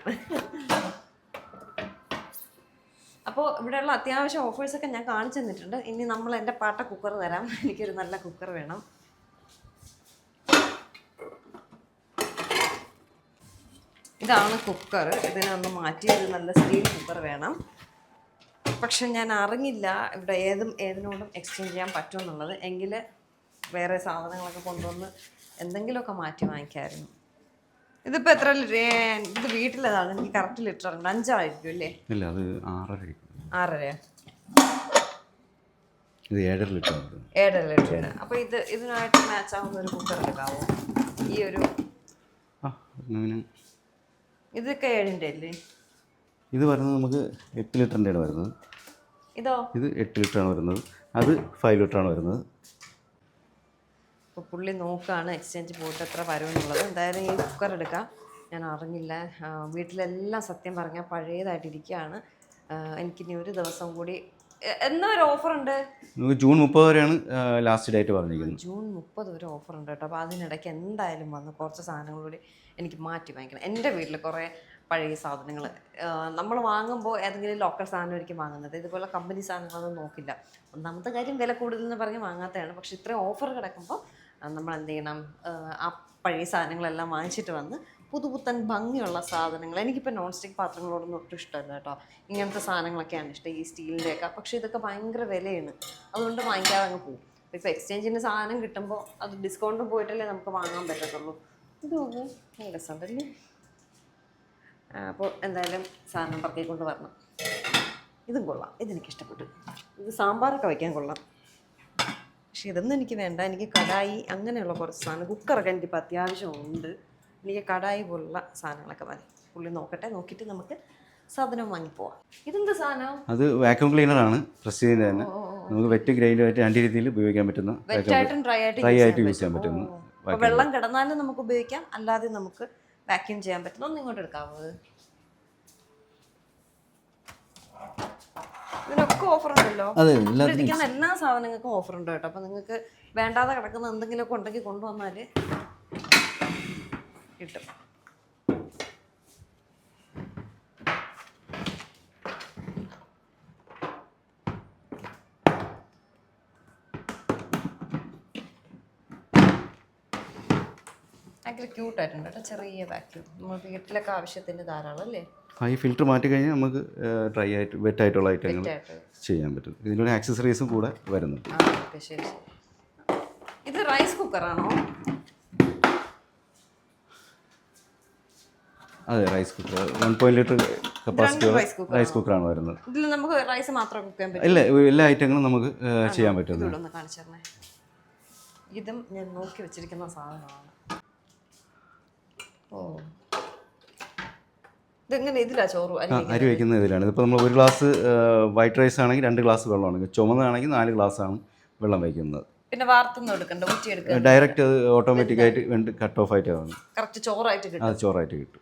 അപ്പോൾ ഇവിടെയുള്ള അത്യാവശ്യം ഓഫേഴ്സൊക്കെ ഞാൻ കാണിച്ചു തന്നിട്ടുണ്ട്. ഇനി നമ്മൾ എൻ്റെ പാട്ട കുക്കർ തരാം. എനിക്കൊരു നല്ല കുക്കർ വേണം. ഇതാണ് കുക്കർ. ഇതിനൊന്ന് മാറ്റി ഒരു നല്ല സ്റ്റീൽ കുക്കർ വേണം. പക്ഷെ ഞാൻ അറിഞ്ഞില്ല ഇവിടെ ഏതിനോടും എക്സ്ചേഞ്ച് ചെയ്യാൻ പറ്റുമെന്നുള്ളത്. എങ്കിൽ വേറെ സാധനങ്ങളൊക്കെ കൊണ്ടുവന്ന് എന്തെങ്കിലുമൊക്കെ മാറ്റി വാങ്ങിക്കാമായിരുന്നു. ഇതിപ്പോൾ എത്ര ലിറ്റർ? ഇത് വീട്ടിലേതാണ്. എനിക്ക് കറക്റ്റ് ലിറ്റർ അറിയണം. 5 ആയിരിക്കും അല്ലേ? ഇല്ല, അത് 6.5. 6.5. ഇത് 7.5 ലിറ്റർ. 7.5 ലിറ്ററാണ്. അപ്പോൾ ഇതിനായിട്ട് മാച്ച് ആവുന്ന ഒരു കുക്കർ എടുക്കാവോ? ഈ ഒരു ഇതൊക്കെ 7-ൻ്റെ അല്ലേ? ഇത് വരുന്നത് നമുക്ക് 8 ലിറ്ററിൻ്റെയാണ് വരുന്നത്. ഇത് 8 ലിറ്ററാണ് വരുന്നത്. അത് 5 ലിറ്ററാണ് വരുന്നത്. അപ്പോൾ പുള്ളി നോക്കുകയാണ് എക്സ്ചേഞ്ച് പോയിട്ട് എത്ര വരുമെന്നുള്ളത്. എന്തായാലും ഈ കുക്കർ എടുക്കാം. ഞാൻ അറിഞ്ഞില്ല. വീട്ടിലെല്ലാം സത്യം പറഞ്ഞാൽ പഴയതായിട്ടിരിക്കുകയാണ്. എനിക്കിനി ഒരു ദിവസം കൂടി എന്നാ ഒരു ഓഫറുണ്ട്. നമുക്ക് ജൂൺ 30 വരെയാണ് ലാസ്റ്റ് ഡേറ്റ് പറഞ്ഞിരിക്കുന്നത്. ജൂൺ 30 വരെ ഓഫറുണ്ട് കേട്ടോ. അപ്പോൾ അതിനിടയ്ക്ക് എന്തായാലും വന്ന് കുറച്ച് സാധനങ്ങൾ കൂടി എനിക്ക് മാറ്റി വാങ്ങിക്കണം. എൻ്റെ വീട്ടിൽ കുറേ പഴയ സാധനങ്ങൾ നമ്മൾ വാങ്ങുമ്പോൾ ഏതെങ്കിലും ലോക്കൽ സാധനമായിരിക്കും വാങ്ങുന്നത്. ഇതുപോലെ കമ്പനി സാധനങ്ങളൊന്നും നോക്കില്ല. ഒന്നാമത്തെ കാര്യം വില കൂടുതലെന്ന് പറഞ്ഞ് വാങ്ങാത്തതാണ്. പക്ഷേ ഇത്രയും ഓഫർ കിടക്കുമ്പോൾ നമ്മൾ എന്ത് ചെയ്യണം, ആ പഴയ സാധനങ്ങളെല്ലാം വാങ്ങിച്ചിട്ട് വന്ന് പുതുപുത്തൻ ഭംഗിയുള്ള സാധനങ്ങൾ. എനിക്കിപ്പോൾ നോൺ സ്റ്റിക്ക് പാത്രങ്ങളോടൊന്നും ഒട്ടും ഇഷ്ടമല്ല കേട്ടോ. ഇങ്ങനത്തെ സാധനങ്ങളൊക്കെയാണ് ഇഷ്ടം, ഈ സ്റ്റീലിൻ്റെയൊക്കെ. പക്ഷേ ഇതൊക്കെ ഭയങ്കര വിലയാണ്, അതുകൊണ്ട് വാങ്ങിക്കാതെ അങ്ങ് പോകും. ഇപ്പോൾ എക്സ്ചേഞ്ചിൻ്റെ സാധനം കിട്ടുമ്പോൾ അത് ഡിസ്കൗണ്ട് പോയിട്ടല്ലേ നമുക്ക് വാങ്ങാൻ പറ്റത്തുള്ളൂ. ഇത് നല്ല രസമുണ്ടല്ലേ. അപ്പോൾ എന്തായാലും സാധനം പറക്കിക്കൊണ്ട് വരണം. ഇതും കൊള്ളാം, ഇതെനിക്കിഷ്ടപ്പെട്ടു. ഇത് സാമ്പാറൊക്കെ വയ്ക്കാൻ കൊള്ളാം. പക്ഷേ ഇതൊന്നും എനിക്ക് വേണ്ട. എനിക്ക് കടായി അങ്ങനെയുള്ള കുറച്ച് സാധനം, കുക്കറൊക്കെ എനിക്കിപ്പോൾ അത്യാവശ്യമുണ്ട്. എനിക്ക് കടായി പോലുള്ള സാധനങ്ങളൊക്കെ മതി. പുള്ളി നോക്കട്ടെ, നോക്കിയിട്ട് നമുക്ക് സാധനം വാങ്ങിപ്പോവാം. ഇതെന്താ സാധനം? അത് വാക്യൂം ക്ലീനറാണ്. പ്രസ്റ്റീജിൻ്റെ തന്നെ. നമുക്ക് വെറ്റ് ഗ്രൈൻഡായിട്ട് രണ്ട് രീതിയിൽ ഉപയോഗിക്കാൻ പറ്റുന്ന, വെറ്റായിട്ടും ഡ്രൈ ആയിട്ട് യൂസ് ചെയ്യാൻ പറ്റുന്നു. വെള്ളം കിടന്നാലും നമുക്ക് ഉപയോഗിക്കാം, അല്ലാതെ നമുക്ക് വാക്യൂം ചെയ്യാൻ പറ്റുന്ന. ഒന്ന് ഇങ്ങോട്ട് എടുക്കാമോ? ഇതിനൊക്കെ ഓഫർ ഉണ്ടല്ലോ. ഇരിക്കുന്ന എല്ലാ സാധനങ്ങൾക്കും ഓഫർ ഉണ്ട് കേട്ടോ. അപ്പം നിങ്ങൾക്ക് വേണ്ടാതെ കിടക്കുന്ന എന്തെങ്കിലുമൊക്കെ ഉണ്ടെങ്കിൽ കൊണ്ടുവന്നാൽ കിട്ടും. ഭയങ്കര ക്യൂട്ടായിട്ടുണ്ട് കേട്ടോ. ചെറിയ വാക്യൂം നമ്മൾ വീട്ടിലൊക്കെ ആവശ്യത്തിന് ധാരാളം അല്ലേ. ഈ ഫിൽറ്റർ മാറ്റി കഴിഞ്ഞാൽ നമുക്ക് ഡ്രൈ ആയിട്ട് വെറ്റായിട്ടുള്ള ഐറ്റങ്ങൾ ചെയ്യാൻ പറ്റും. ഇതിലൊരു ആക്സസറീസും കൂടെ വരുന്നുണ്ട്. ശരി. ഇത് റൈസ് കുക്കറാണോ? അതെ, rice cooker. 1.0 litre capacity rice കുക്കറാണ് വരുന്നത്. ഇതിൽ നമുക്ക് റൈസ് മാത്രം കുക്ക് ചെയ്യാൻ പറ്റും. ഇല്ല, എല്ലാ ഐറ്റങ്ങളും നമുക്ക് ചെയ്യാൻ പറ്റും. ഒന്ന് കാണിച്ചു തരണേ. ഇതും ഞാൻ നോക്കി വെച്ചിരിക്കുന്ന സാധനമാണ്. ഓ, ഇതെങ്ങനെ ഇതിലാ ചോറ് അരി വയ്ക്കുന്ന ഇതിലാണ്. ഇതിപ്പോൾ നമ്മൾ 1 ഗ്ലാസ് വൈറ്റ് റൈസ് ആണെങ്കിൽ 2 ഗ്ലാസ് വെള്ളമാണ്. ചുമന്നാണെങ്കിൽ 4 ഗ്ലാസ്സാണ് വെള്ളം വയ്ക്കുന്നത്. പിന്നെ വാർത്തൊന്നും എടുക്കണ്ട, ഊറ്റിയെടുക്കുക. ഡയറക്റ്റ് അത് ഓട്ടോമാറ്റിക്കായിട്ട് കട്ട് ഓഫ് ആയിട്ട് കറക്റ്റ് ചോറായിട്ട് കിട്ടും. അത് ചോറായിട്ട് കിട്ടും.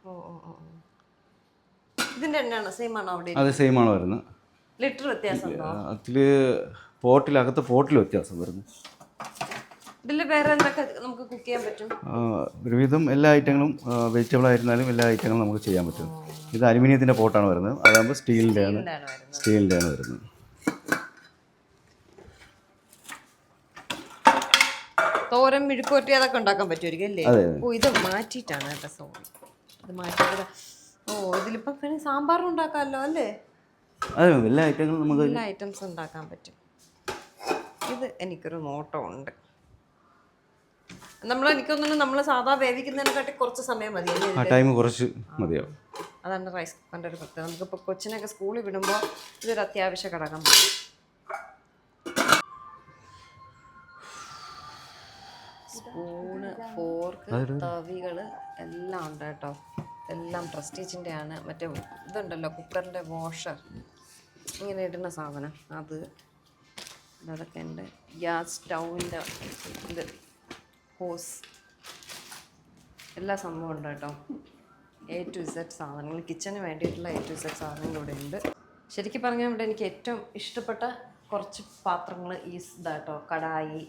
ഇതിന്റെ എണ്ണയാണ് സെയിം ആണോ അവിടെ? അത് സെയിം ആണ് വരുന്നത്. ലിറ്റർ വ്യത്യാസം ഉണ്ടോ? അതിൽ പോട്ടിലകത്ത് പോട്ടിൽ വ്യത്യാസം വരുന്നു. ഇതിൽ വേറെ എന്തൊക്കെ നമുക്ക് കുക്ക് ചെയ്യാൻ പറ്റും? ഒരുവിധം എല്ലാ ഐറ്റങ്ങളും, വെജിറ്റബിൾ ആയിരുന്നാലും എല്ലാ ഐറ്റങ്ങളും നമുക്ക് ചെയ്യാൻ പറ്റും. ഇത് അലുമിനിയത്തിൻ്റെ പോട്ടാണ് വരുന്നത്. അതാകുമ്പോൾ സ്റ്റീലിൻ്റെയാണ് വരുന്നത്. തോരൻ, മെഴുക്കുവരട്ടി അതൊക്കെ ഉണ്ടാക്കാൻ പറ്റുമായിരിക്കും അല്ലേ? ഓ, ഇത് മാറ്റിയിട്ടാണ് കേട്ടോ. സോറി, ഇത് മാറ്റിയത്. ഓ, ഇതിലിപ്പം പിന്നെ സാമ്പാറും ഉണ്ടാക്കാമല്ലോ അല്ലേ? അതെ, എല്ലാ ഐറ്റങ്ങളും നമുക്ക് എല്ലാ ഐറ്റംസും ഉണ്ടാക്കാൻ പറ്റും. ഇത് എനിക്കൊരു നോട്ടമുണ്ട്. എനിക്കൊന്നും നമ്മൾ സാധാ വേവിക്കുന്നതിനെക്കാട്ടി കുറച്ച് സമയം മതി. ടൈം കുറച്ച് മതിയാവും. അതാണ് റൈസ് കുക്കറിൻ്റെ ഒരു പ്രത്യേകത. നമുക്കിപ്പോൾ കൊച്ചിനൊക്കെ സ്കൂളിൽ വിടുമ്പോൾ ഇതൊരു അത്യാവശ്യ ഘടകം. സ്പൂണ്, ഫോർക്ക്, തവികൾ എല്ലാം ഉണ്ട് കേട്ടോ. എല്ലാം പ്രസ്റ്റീജിൻ്റെ ആണ്. മറ്റേ ഇതുണ്ടല്ലോ, കുക്കറിൻ്റെ വാഷർ, ഇങ്ങനെ ഇടുന്ന സാധനം, അതൊക്കെ ഉണ്ട്. ഗ്യാസ് സ്റ്റൗവിൻ്റെ ഇത്, ഹോസ്, എല്ലാ സംഭവം ഉണ്ട് കേട്ടോ. A to Z സാധനങ്ങൾ, കിച്ചന് വേണ്ടിയിട്ടുള്ള A to Z സാധനങ്ങൾ ഇവിടെ ഉണ്ട്. ശരിക്കും പറഞ്ഞാൽ ഇവിടെ എനിക്ക് ഏറ്റവും ഇഷ്ടപ്പെട്ട കുറച്ച് പാത്രങ്ങൾ ഈ ഇതാട്ടോ. കടായി,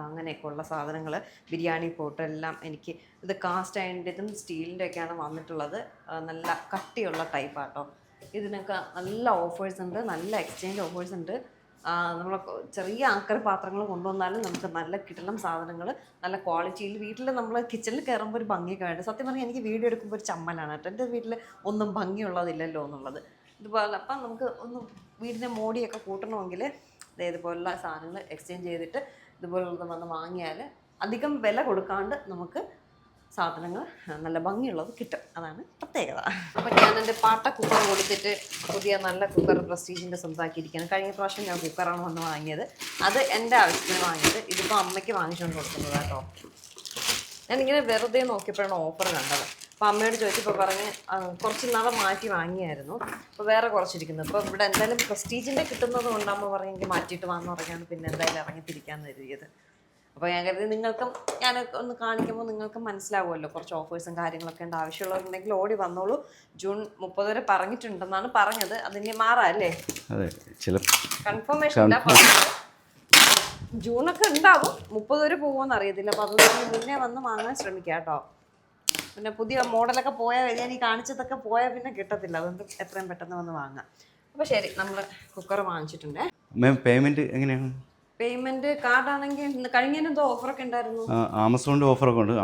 അങ്ങനെയൊക്കെ ഉള്ള സാധനങ്ങൾ, ബിരിയാണി പോട്ട് എല്ലാം എനിക്ക് ഇത് കാസ്റ്റ് അയണിൻ്റെതും സ്റ്റീലിൻ്റെ ഒക്കെയാണ് വന്നിട്ടുള്ളത്. നല്ല കട്ടിയുള്ള ടൈപ്പാട്ടോ. ഇതിനൊക്കെ നല്ല ഓഫേഴ്സ് ഉണ്ട്, നല്ല എക്സ്ചേഞ്ച് ഓഫേഴ്സ് ഉണ്ട്. നമ്മൾ ചെറിയ ആക്കറി പാത്രങ്ങൾ കൊണ്ടുവന്നാലും നമുക്ക് നല്ല കിട്ടണം സാധനങ്ങൾ, നല്ല ക്വാളിറ്റിയിൽ. വീട്ടിൽ നമ്മൾ കിച്ചണിൽ കയറുമ്പോൾ ഒരു ഭംഗിയൊക്കെ വേണ്ട. സത്യം പറഞ്ഞാൽ എനിക്ക് വീഡിയോ എടുക്കുമ്പോൾ ഒരു ചമ്മലാണ് കേട്ടോ. എൻ്റെ വീട്ടിൽ ഒന്നും ഭംഗിയുള്ളതില്ലല്ലോ എന്നുള്ളത്. ഇതുപോലെ അപ്പം നമുക്ക് ഒന്ന് വീടിൻ്റെ മോടിയൊക്കെ കൂട്ടണമെങ്കിൽ ഇതേപോലുള്ള സാധനങ്ങൾ എക്സ്ചേഞ്ച് ചെയ്തിട്ട് ഇതുപോലുള്ളത് വന്ന് വാങ്ങിയാൽ അധികം വില കൊടുക്കാണ്ട് നമുക്ക് സാധനങ്ങൾ നല്ല ഭംഗിയുള്ളത് കിട്ടും. അതാണ് പ്രത്യേകത. അപ്പോൾ ഞാൻ എൻ്റെ പാട്ട കുക്കർ കൊടുത്തിട്ട് പുതിയ നല്ല കുക്കർ പ്രസ്റ്റീജിൻ്റെ സ്വന്തമാക്കിയിരിക്കുകയാണ്. കഴിഞ്ഞ പ്രാവശ്യം ഞാൻ കുക്കറാണ് വന്ന് വാങ്ങിയത്. അത് എൻ്റെ ആവശ്യത്തിന് വാങ്ങിയത്. ഇതിപ്പോൾ അമ്മയ്ക്ക് വാങ്ങിച്ചുകൊണ്ട് കൊടുക്കുന്നത് കേട്ടോ. ഞാനിങ്ങനെ വെറുതെ നോക്കിയപ്പോഴാണ് ഓഫർ കണ്ടത്. അപ്പോൾ അമ്മയോട് ചോദിച്ചപ്പോൾ പറഞ്ഞ് കുറച്ച് നാളെ മാറ്റി വാങ്ങിയായിരുന്നു. അപ്പോൾ വേറെ കുറച്ചിരിക്കുന്നത്. അപ്പോൾ ഇവിടെ എന്തായാലും പ്രസ്റ്റീജിൻ്റെ കിട്ടുന്നത് കൊണ്ട് അമ്മ പറഞ്ഞ് എനിക്ക് മാറ്റിയിട്ട് വന്ന് പറഞ്ഞാണ് പിന്നെ എന്തായാലും ഇറങ്ങി തിരിക്കാമെന്ന് കരുതിയത്. അപ്പോൾ ഞാൻ കരുതി നിങ്ങൾക്കും ഞാൻ ഒന്ന് കാണിക്കുമ്പോൾ നിങ്ങൾക്കും മനസ്സിലാവുമല്ലോ കുറച്ച് ഓഫേഴ്സും കാര്യങ്ങളൊക്കെ ഉണ്ട്. ആവശ്യമുള്ളവരുണ്ടെങ്കിൽ ഓടി വന്നോളൂ. ജൂൺ 30 വരെ പറഞ്ഞിട്ടുണ്ടെന്നാണ് പറഞ്ഞത്. അതിന് മാറാം അല്ലേ? കൺഫർമേഷൻ ഇല്ല. ജൂണൊക്കെ ഉണ്ടാവും. 30 വരെ പോകുമെന്ന് അറിയത്തില്ല. അപ്പോൾ അതുകൊണ്ട് മുന്നേ വന്ന് വാങ്ങാൻ ശ്രമിക്കാം കേട്ടോ. പിന്നെ പുതിയ മോഡലൊക്കെ പോയാൽ ഞാൻ ഈ കാണിച്ചതൊക്കെ പോയാൽ പിന്നെ കിട്ടത്തില്ല. അതുകൊണ്ട് എത്രയും പെട്ടെന്ന് വന്ന് വാങ്ങാം. അപ്പോൾ ശരി, നമ്മൾ കുക്കർ വാങ്ങിച്ചിട്ടുണ്ട്. പേയ്മെൻറ്റ് എങ്ങനെയാണ്? പേയ്മെന്റ് കാർഡാണെങ്കിൽ കഴിഞ്ഞതിനെന്തോ ഓഫറൊക്കെ ഉണ്ടായിരുന്നു. ആമസോണിൻ്റെ ഓഫറൊക്കെ ഉണ്ട്.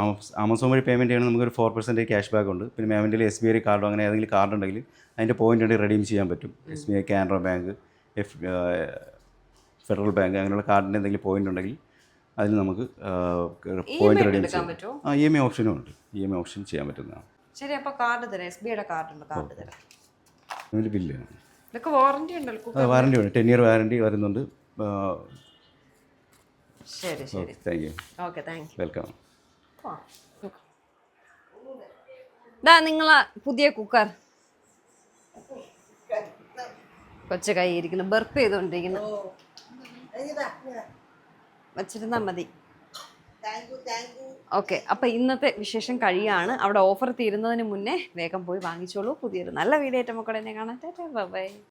ആമസോൺ വഴി പേയ്മെൻറ്റ് ചെയ്യണമെങ്കിൽ നമുക്കൊരു 4% ക്യാഷ് ബാക്ക് ഉണ്ട്. പിന്നെ പേയ്മെൻറ്റിൽ SBI കാർഡോ അങ്ങനെ ഏതെങ്കിലും കാർഡ് ഉണ്ടെങ്കിൽ അതിൻ്റെ പോയിന്റ് ഉണ്ടെങ്കിൽ റെഡീം ചെയ്യാൻ പറ്റും. SBI, Canara bank, federal bank അങ്ങനെയുള്ള കാർഡിൻ്റെ എന്തെങ്കിലും പോയിന്റ് ഉണ്ടെങ്കിൽ അതിൽ നമുക്ക് പോയിന്റ് റെഡീം ചെയ്യാം. EMI ഓപ്ഷനും ഉണ്ട്. EMI ഓപ്ഷൻ ചെയ്യാൻ പറ്റുന്നതാണ്. ശരി, അപ്പോൾ കാർഡ് തരാം. SBIയുടെ കാർഡ് ഉണ്ട്, കാർഡ് തരാം. അതിൽ ബില്ല് ഇതൊക്കെ വാറണ്ടി ഉണ്ടല്ലോ? വാറണ്ടി ഉണ്ട്. 10 year വാറണ്ടി വരുന്നുണ്ട്. ശരി ശരി, thank you. Okay, thank you, welcome. ഇതാ നിങ്ങളെ പുതിയ കുക്കർ. കൊച്ചു കൈ ഇരിക്കുന്നു, ബർപ്പ് ചെയ്തുകൊണ്ടിരിക്കുന്നു. വച്ചിരുന്നാ മതി. ഓക്കെ, അപ്പം ഇന്നത്തെ വിശേഷം കഴിയാണ്. അവിടെ ഓഫർ തീരുന്നതിന് മുന്നേ വേഗം പോയി വാങ്ങിച്ചോളൂ. പുതിയൊരു നല്ല വീഡിയോ ആയിട്ട് നമുക്ക് ഉടനെ കാണാം. ബൈ.